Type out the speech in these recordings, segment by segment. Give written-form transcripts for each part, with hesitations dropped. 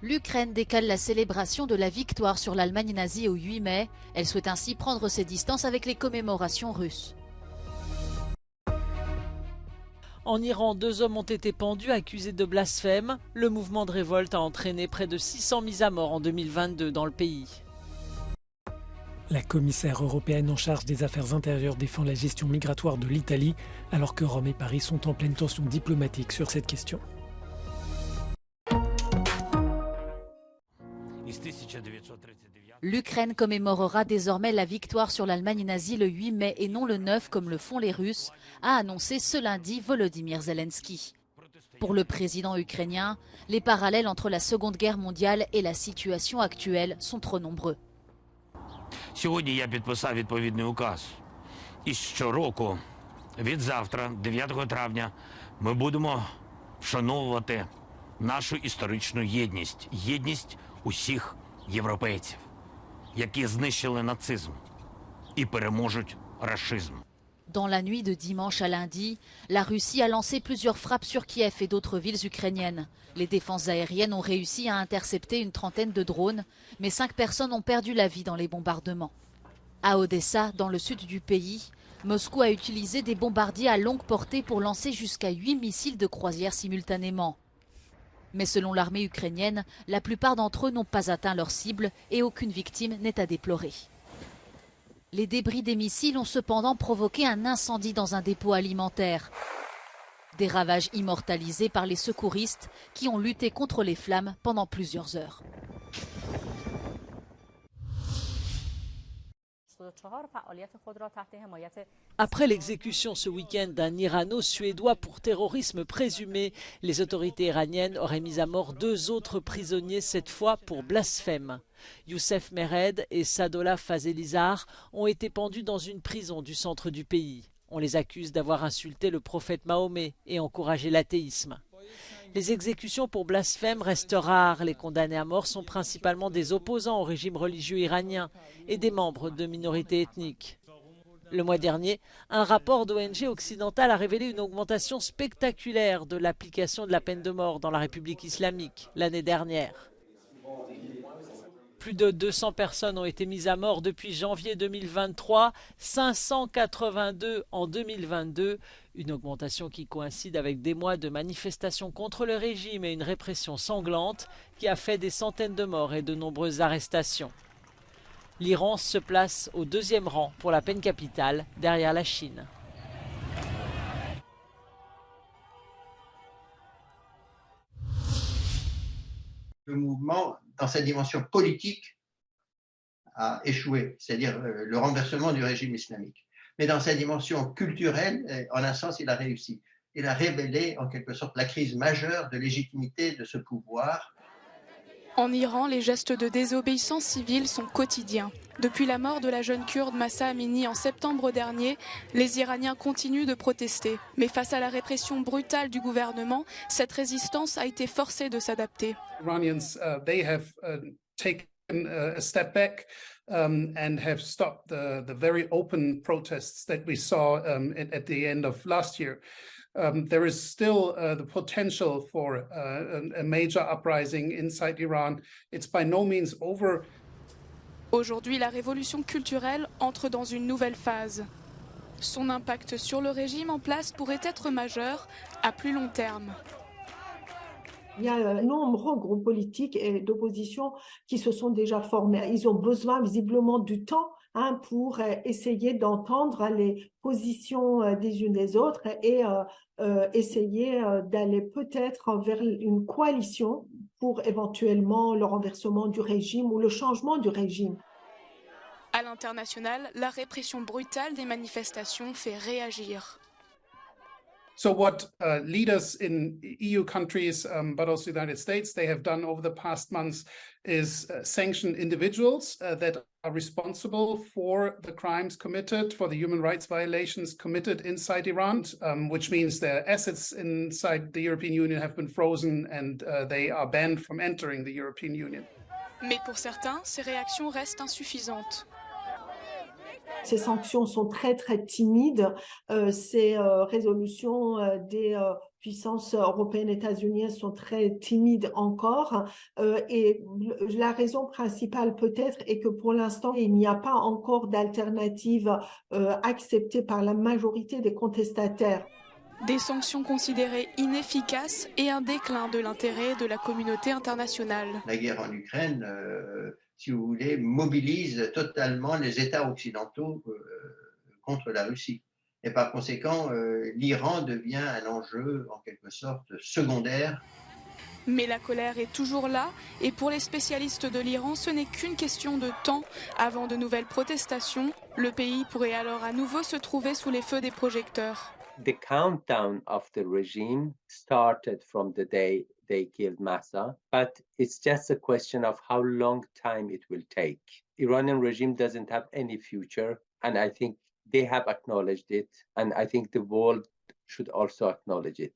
L'Ukraine décale la célébration de la victoire sur l'Allemagne nazie au 8 mai. Elle souhaite ainsi prendre ses distances avec les commémorations russes. En Iran, 2 hommes ont été pendus accusés de blasphème. Le mouvement de révolte a entraîné près de 600 mises à mort en 2022 dans le pays. La commissaire européenne en charge des affaires intérieures défend la gestion migratoire de l'Italie, alors que Rome et Paris sont en pleine tension diplomatique sur cette question. L'Ukraine commémorera désormais la victoire sur l'Allemagne nazie le 8 mai et non le 9 comme le font les Russes, a annoncé ce lundi Volodymyr Zelensky. Pour le président ukrainien, les parallèles entre la Seconde Guerre mondiale et la situation actuelle sont trop nombreux. Сьогодні я підписав відповідний указ. І щороку, від завтра, 9 травня, ми будемо вшановувати нашу історичну єдність. Єдність усіх європейців, які знищили нацизм і переможуть рашизм. Dans la nuit de dimanche à lundi, la Russie a lancé plusieurs frappes sur Kiev et d'autres villes ukrainiennes. Les défenses aériennes ont réussi à intercepter une trentaine de drones, mais 5 personnes ont perdu la vie dans les bombardements. À Odessa, dans le sud du pays, Moscou a utilisé des bombardiers à longue portée pour lancer jusqu'à 8 missiles de croisière simultanément. Mais selon l'armée ukrainienne, la plupart d'entre eux n'ont pas atteint leur cible et aucune victime n'est à déplorer. Les débris des missiles ont cependant provoqué un incendie dans un dépôt alimentaire. Des ravages immortalisés par les secouristes qui ont lutté contre les flammes pendant plusieurs heures. Après l'exécution ce week-end d'un Irano-Suédois pour terrorisme présumé, les autorités iraniennes auraient mis à mort 2 autres prisonniers, cette fois pour blasphème. Youssef Mered et Sadollah Fazelizar ont été pendus dans une prison du centre du pays. On les accuse d'avoir insulté le prophète Mahomet et encouragé l'athéisme. Les exécutions pour blasphème restent rares. Les condamnés à mort sont principalement des opposants au régime religieux iranien et des membres de minorités ethniques. Le mois dernier, un rapport d'ONG occidentale a révélé une augmentation spectaculaire de l'application de la peine de mort dans la République islamique l'année dernière. Plus de 200 personnes ont été mises à mort depuis janvier 2023, 582 en 2022, une augmentation qui coïncide avec des mois de manifestations contre le régime et une répression sanglante qui a fait des centaines de morts et de nombreuses arrestations. L'Iran se place au 2e rang pour la peine capitale, derrière la Chine. Le mouvement, dans sa dimension politique, a échoué, c'est-à-dire le renversement du régime islamique. Mais dans sa dimension culturelle, en un sens, il a réussi. Il a révélé, en quelque sorte, la crise majeure de légitimité de ce pouvoir. En Iran, les gestes de désobéissance civile sont quotidiens. Depuis la mort de la jeune kurde Mahsa Amini en septembre dernier, les Iraniens continuent de protester. Mais face à la répression brutale du gouvernement, cette résistance a été forcée de s'adapter. Iranians, they have taken a step back and have stopped the very open protests that we saw at the end of last year. There is still the potential for a major uprising inside Iran. It's by no means over. Aujourd'hui, la révolution culturelle entre dans une nouvelle phase. Son impact sur le régime en place pourrait être majeur à plus long terme. Il y a nombreux groupes politiques et d'opposition qui se sont déjà formés. Ils ont besoin visiblement du temps pour essayer d'entendre les positions des unes des autres et essayer d'aller peut-être vers une coalition pour éventuellement le renversement du régime ou le changement du régime. À l'international, la répression brutale des manifestations fait réagir. So what leaders in EU countries, but also the United States, they have done over the past months is sanction individuals that are responsible for the crimes committed, for the human rights violations committed inside Iran, which means their assets inside the European Union have been frozen and they are banned from entering the European Union. Mais pour certains, ces réactions restent insuffisantes. Ces sanctions sont très timides. Ces résolutions des puissances européennes et états-uniennes sont très timides encore. Et la raison principale peut-être est que pour l'instant, il n'y a pas encore d'alternative acceptée par la majorité des contestataires. Des sanctions considérées inefficaces et un déclin de l'intérêt de la communauté internationale. La guerre en Ukraine, si vous voulez, mobilise totalement les États occidentaux contre la Russie. Et par conséquent, l'Iran devient un enjeu en quelque sorte secondaire. Mais la colère est toujours là et pour les spécialistes de l'Iran, ce n'est qu'une question de temps avant de nouvelles protestations. Le pays pourrait alors à nouveau se trouver sous les feux des projecteurs. The countdown of the regime started from the day they killed Mahsa, but it's just a question of how long time it will take. Iranian regime doesn't have any future, and I think they have acknowledged it, and I think the world should also acknowledge it.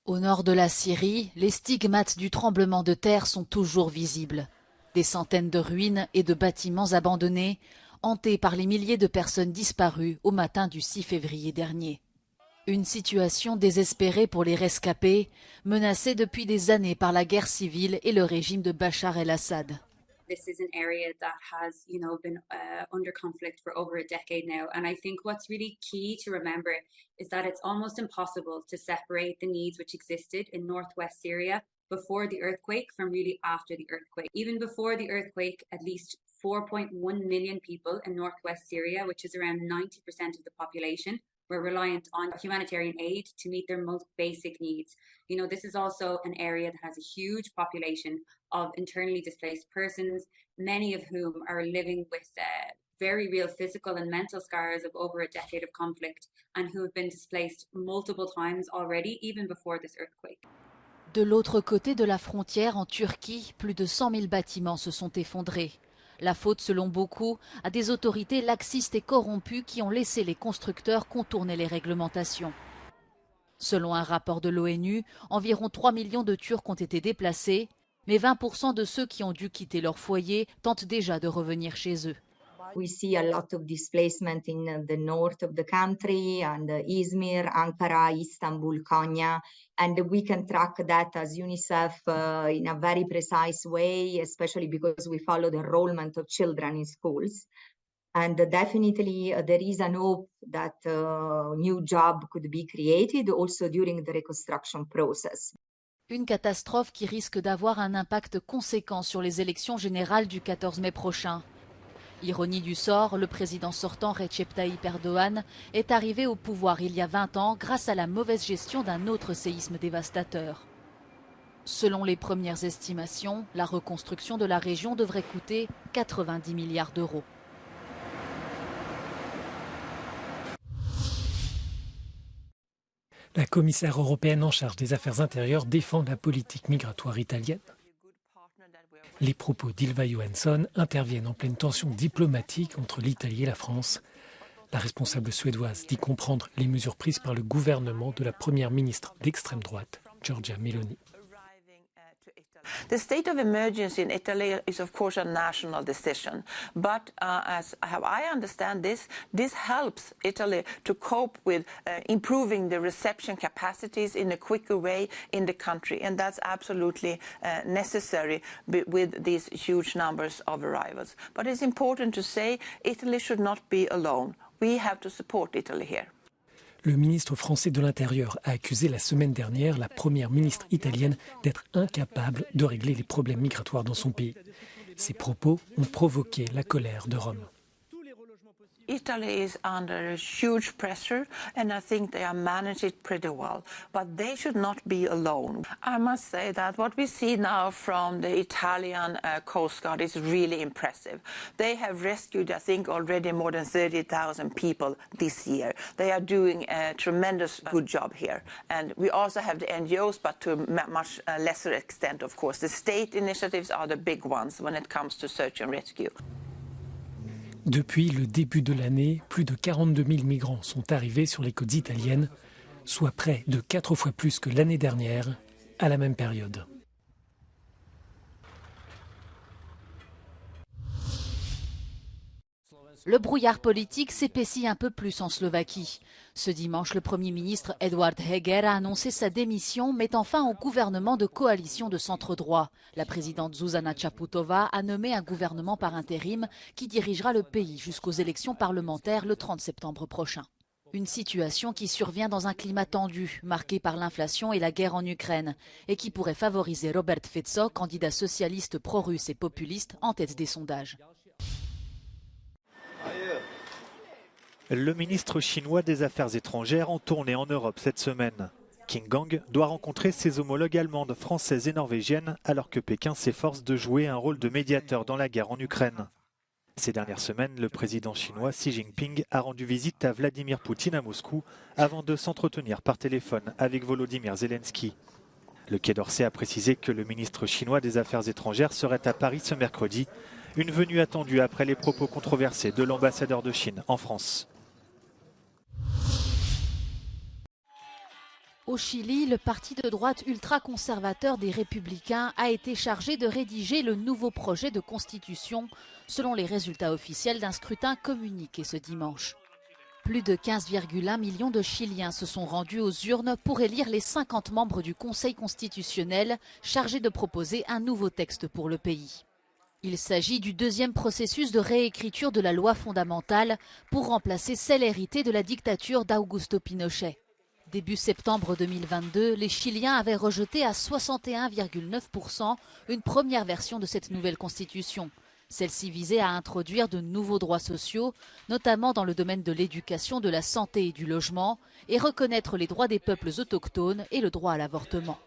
Au nord de la Syrie, les stigmates du tremblement de terre sont toujours visibles. Des centaines de ruines et de bâtiments abandonnés, hantés par les milliers de personnes disparues au matin du 6 février dernier. Une situation désespérée pour les rescapés, menacés depuis des années par la guerre civile et le régime de Bachar el-Assad. This is an area that has, been under conflict for over a decade now. And I think what's really key to remember is that it's almost impossible to separate the needs which existed in northwest Syria before the earthquake from really after the earthquake. Even before the earthquake, at least 4.1 million people in northwest Syria, which is around 90% of the population, were reliant on humanitarian aid to meet their most basic needs. This is also an area that has a huge population of internally displaced persons, many of whom are living with very real physical and mental scars of over a decade of conflict and who have been displaced multiple times already, even before this earthquake. De l'autre côté de la frontière, en Turquie, plus de 100 000 bâtiments se sont effondrés. La faute, selon beaucoup, à des autorités laxistes et corrompues qui ont laissé les constructeurs contourner les réglementations. Selon un rapport de l'ONU, environ 3 millions de Turcs ont été déplacés, mais 20% de ceux qui ont dû quitter leur foyer tentent déjà de revenir chez eux. We see a lot of displacement in the north of the country and Izmir, Ankara, Istanbul, Konya, and we can track that as UNICEF in a very precise way, especially because we follow the enrollment of children in schools. And definitely there is an hope that a new job could be created also during the reconstruction process. Une catastrophe qui risque d'avoir un impact conséquent sur les élections générales du 14 mai prochain. Ironie du sort, le président sortant Recep Tayyip Erdogan est arrivé au pouvoir il y a 20 ans grâce à la mauvaise gestion d'un autre séisme dévastateur. Selon les premières estimations, la reconstruction de la région devrait coûter 90 milliards d'euros. La commissaire européenne en charge des affaires intérieures défend la politique migratoire italienne. Les propos d'Ylva Johansson interviennent en pleine tension diplomatique entre l'Italie et la France. La responsable suédoise dit comprendre les mesures prises par le gouvernement de la première ministre d'extrême droite, Giorgia Meloni. The state of emergency in Italy is, of course, a national decision. But as I understand this helps Italy to cope with improving the reception capacities in a quicker way in the country. And that's absolutely necessary with these huge numbers of arrivals. But it's important to say Italy should not be alone. We have to support Italy here. Le ministre français de l'Intérieur a accusé la semaine dernière la première ministre italienne d'être incapable de régler les problèmes migratoires dans son pays. Ces propos ont provoqué la colère de Rome. Italy is under a huge pressure, and I think they are managing it pretty well. But they should not be alone. I must say that what we see now from the Italian Coast Guard is really impressive. They have rescued, I think, already more than 30,000 people this year. They are doing a tremendous good job here. And we also have the NGOs, but to a much lesser extent, of course. The state initiatives are the big ones when it comes to search and rescue. Depuis le début de l'année, plus de 42 000 migrants sont arrivés sur les côtes italiennes, soit près de 4 fois plus que l'année dernière, à la même période. Le brouillard politique s'épaissit un peu plus en Slovaquie. Ce dimanche, le Premier ministre Eduard Heger a annoncé sa démission, mettant fin au gouvernement de coalition de centre-droit. La présidente Zuzana Čaputová a nommé un gouvernement par intérim qui dirigera le pays jusqu'aux élections parlementaires le 30 septembre prochain. Une situation qui survient dans un climat tendu, marqué par l'inflation et la guerre en Ukraine, et qui pourrait favoriser Robert Fico, candidat socialiste pro-russe et populiste, en tête des sondages. Le ministre chinois des Affaires étrangères en tournée en Europe cette semaine. Qin Gang doit rencontrer ses homologues allemandes, françaises et norvégiennes alors que Pékin s'efforce de jouer un rôle de médiateur dans la guerre en Ukraine. Ces dernières semaines, le président chinois Xi Jinping a rendu visite à Vladimir Poutine à Moscou avant de s'entretenir par téléphone avec Volodymyr Zelensky. Le Quai d'Orsay a précisé que le ministre chinois des Affaires étrangères serait à Paris ce mercredi, une venue attendue après les propos controversés de l'ambassadeur de Chine en France. Au Chili, le parti de droite ultra-conservateur des Républicains a été chargé de rédiger le nouveau projet de constitution, selon les résultats officiels d'un scrutin communiqué ce dimanche. Plus de 15,1 millions de Chiliens se sont rendus aux urnes pour élire les 50 membres du Conseil constitutionnel chargés de proposer un nouveau texte pour le pays. Il s'agit du deuxième processus de réécriture de la loi fondamentale pour remplacer celle héritée de la dictature d'Augusto Pinochet. Début septembre 2022, les Chiliens avaient rejeté à 61,9% une première version de cette nouvelle constitution. Celle-ci visait à introduire de nouveaux droits sociaux, notamment dans le domaine de l'éducation, de la santé et du logement, et reconnaître les droits des peuples autochtones et le droit à l'avortement.